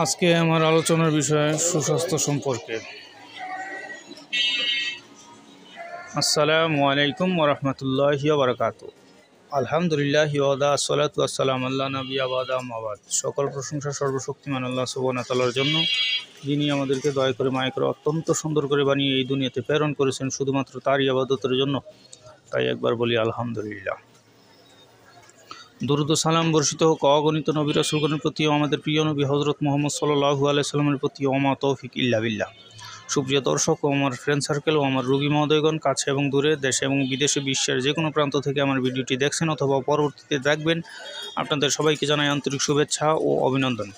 আজকে আমার আলোচনার বিষয় সুস্বাস্থ্য সম্পর্কে। আসসালামু আলাইকুম ওরহমতুল্লাহি ওয়া বারাকাতুহু। আলহামদুলিল্লাহ ওয়াদা আসসালাতু ওয়াসসালামু আলা নাবিয়্যি ওয়াদা আম্মা বাদ। সকল প্রশংসা সর্বশক্তিমান আল্লাহ সুবহানাহু ওয়া তাআলার জন্য, যিনি আমাদেরকে দয়া করে মায়া করে অত্যন্ত সুন্দর করে বানিয়ে এই দুনিয়াতে প্রেরণ করেছেন শুধুমাত্র তারই ইবাদতের জন্য। তাই একবার বলি আলহামদুলিল্লাহ। দুরূদ ও সালাম বর্ষিত হোক অগণিত নবী রাসূলগণের প্রতি ও আমাদের প্রিয় নবী হযরত মুহাম্মদ সাল্লাল্লাহু আলাইহি সাল্লামের প্রতি। ওমা তৌফিক ইল্লা বিল্লাহ। সুপ্রিয় দর্শক ও আমার ফ্রেন্ড সার্কেল ও আমার রোগী মহোদয়গণ, কাছে এবং দূরে, দেশে এবং বিদেশে, বিশ্বের যে কোনো প্রান্ত থেকে আমার ভিডিওটি দেখছেন অথবা পরবর্তীতে দেখবেন, আপনাদের সবাইকে জানাই আন্তরিক শুভেচ্ছা ও অভিনন্দন।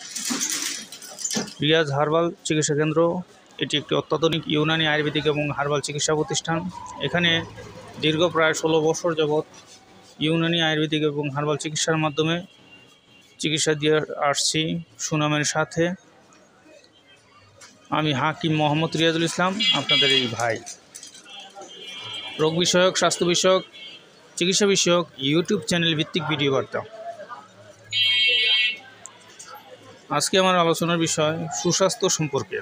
রিয়াজ হার্বাল চিকিৎসা কেন্দ্র এটি একটি অত্যাধুনিক ইউনানি আয়ুর্বেদিক এবং হার্বাল চিকিৎসা প্রতিষ্ঠান। এখানে দীর্ঘ প্রায় 16 বছর যাবৎ ইউনানি আয়ুর্বেদিক এবং হার্বাল চিকিৎসার মাধ্যমে চিকিৎসা দিয়ে আসছি সুনামের সাথে। আমি হাকিম মোহাম্মদ রিয়াজুল ইসলাম, আপনাদের এই ভাই। রোগ বিষয়ক, স্বাস্থ্য বিষয়ক, চিকিৎসা বিষয়ক ইউটিউব চ্যানেল ভিত্তিক ভিডিও বার্তা। আজকে আমার আলোচনার বিষয় সুস্বাস্থ্য সম্পর্কে।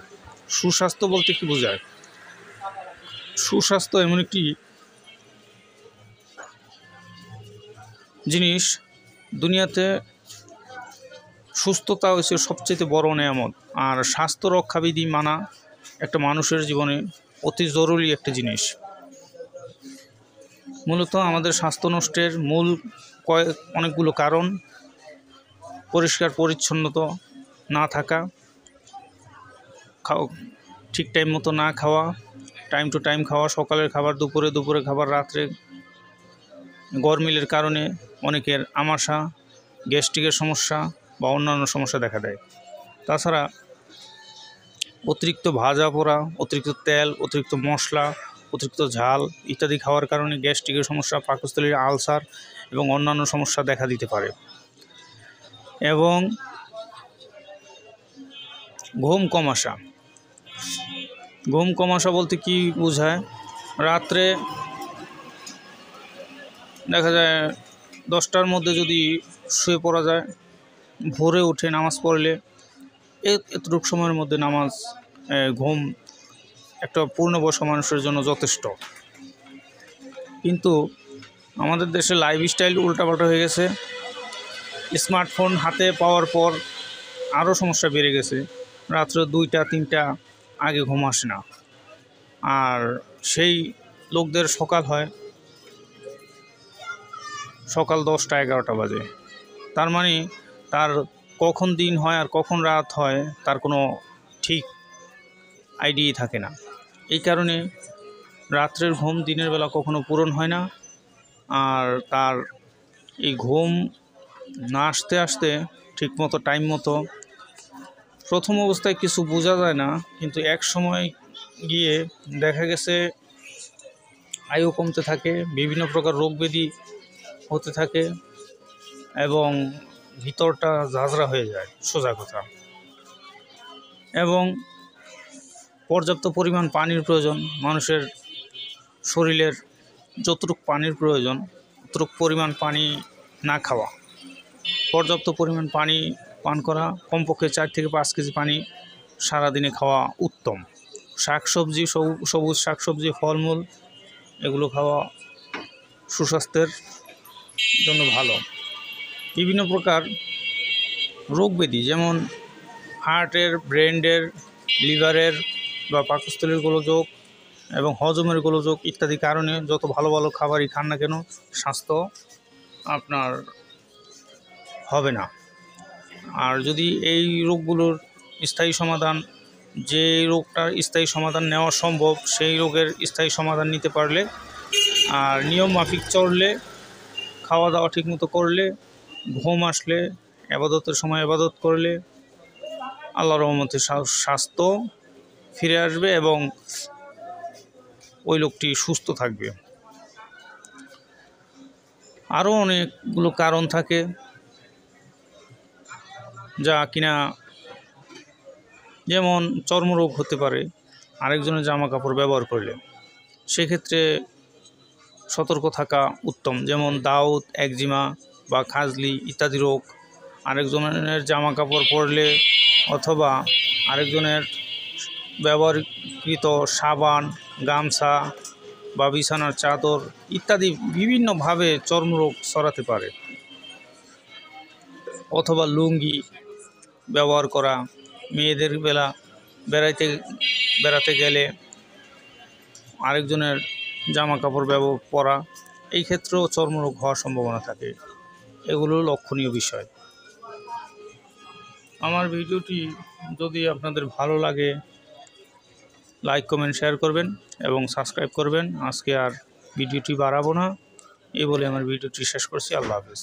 সুস্বাস্থ্য বলতে কি বোঝায়? সুস্বাস্থ্য এমন একটি জিনিস, দুনিয়াতে সুস্থতা হচ্ছে সবচেয়ে বড় নেয়ামত। আর স্বাস্থ্য রক্ষাবিধি মানা একটা মানুষের জীবনে অতি জরুরি একটা জিনিস। মূলত আমাদের স্বাস্থ্য নষ্টের মূল অনেকগুলো কারণ: পরিষ্কার পরিচ্ছন্নতা না থাকা, ঠিক টাইম মতো না খাওয়া, টাইম টু টাইম খাওয়া, সকালের খাবার দুপুরে খাবার রাত্রে, গরমিলের কারণে অনেকের আমাশা, গ্যাস্ট্রিকের সমস্যা বা অন্যান্য সমস্যা দেখা দেয়। তাছাড়া অতিরিক্ত ভাজা পোড়া, অতিরিক্ত তেল, অতিরিক্ত মশলা, অতিরিক্ত ঝাল ইত্যাদি খাওয়ার কারণে গ্যাস্ট্রিকের সমস্যা, পাকস্থলীর আলসার এবং অন্যান্য সমস্যা দেখা দিতে পারে। এবং ঘুম কম আসা। ঘুম কম আসা বলতে কি বোঝায়? রাত্রে দেখা যায় 10টার মধ্যে যদি শুয়ে পড়া যায়, ভোরে উঠে নামাজ পড়লে এতটুকু সময়ের মধ্যে ঘুম একটা পূর্ণবয়স্ক মানুষের জন্য যথেষ্ট। কিন্তু আমাদের দেশে লাইফস্টাইল উল্টাপাল্টা হয়ে গেছে। স্মার্টফোন হাতে পাওয়ার পর আরও সমস্যা বেড়ে গেছে। রাত্রে 2টা 3টা আগে ঘুম আসে না, আর সেই লোকদের সকাল 10টা 11টা বাজে। তার মানে তার কখন দিন হয় আর কখন রাত হয় তার কোনো ঠিক আইডিয়াই থাকে না। এই কারণে রাত্রের ঘুম দিনের বেলা কখনো পূরণ হয় না। আর তার এই ঘুম না আসতে ঠিকমতো টাইম মতো প্রথম অবস্থায় কিছু বোঝা যায় না, কিন্তু এক সময় গিয়ে দেখা গেছে আয়ু কমতে থাকে, বিভিন্ন প্রকার রোগ ব্যাধি হতে থাকে এবং ভিতরটা ঝাঁঝরা হয়ে যায়, সোজা কথা। এবং পর্যাপ্ত পরিমাণ পানির প্রয়োজন। মানুষের শরীরের যতটুকু পানির প্রয়োজন ততটুকু পরিমাণ পানি না খাওয়া, পর্যাপ্ত পরিমাণ পানি পান করা, কমপক্ষে 4 থেকে 5 কেজি পানি সারাদিনে খাওয়া উত্তম। শাকসবজি, সবুজ শাকসবজি, ফলমূল এগুলো খাওয়া সুস্বাস্থ্যের জন্য ভালো। বিভিন্ন প্রকার রোগ ব্যাধি যেমন হার্টের, ব্রেনের, লিভারের বা পাকস্থলীর গোলযোগ এবং হজমের গোলযোগ ইত্যাদি কারণে যত ভালো ভালো খাবারই খান না কেন, স্বাস্থ্য আপনার হবে না। আর যদি এই রোগগুলোর স্থায়ী সমাধান, যে রোগটার স্থায়ী সমাধান নেওয়া সম্ভব, সেই রোগের স্থায়ী সমাধান নিতে পারলে আর নিয়ম মাফিক চললে, খাওয়া দাওয়া ঠিকমতো করলে, ঘুম আসলে, ইবাদতের সময় ইবাদত করলে আল্লাহর রহমতে স্বাস্থ্য ফিরে আসবে এবং ওই লোকটি সুস্থ থাকবে। আরও অনেকগুলো কারণ থাকে যা কিনা, যেমন চর্মরোগ হতে পারে আরেকজনের জামা কাপড় ব্যবহার করলে, সেক্ষেত্রে সতর্ক থাকা উত্তম। যেমন দাউদ, একজিমা বা খাজলি ইত্যাদি রোগ আরেকজনের জামা কাপড় পরলে অথবা আরেকজনের ব্যবহৃত সাবান, গামছা বা বিছানার চাদর ইত্যাদি বিভিন্নভাবে চর্মরোগ ছড়াতে পারে। অথবা লুঙ্গি ব্যবহার করা, মেয়েদের বেড়াতে গেলে আরেকজনের জামা কাপড় পরা, এই ক্ষেত্রেও চর্মরোগ হওয়ার সম্ভাবনা থাকে। এগুলো লক্ষণীয় বিষয়। আমার ভিডিওটি যদি আপনাদের ভালো লাগে লাইক, কমেন্ট, শেয়ার করবেন এবং সাবস্ক্রাইব করবেন। আজকে আর ভিডিওটি বাড়াবো না, এই বলে আমার ভিডিওটি শেষ করছি। আল্লাহ হাফেজ।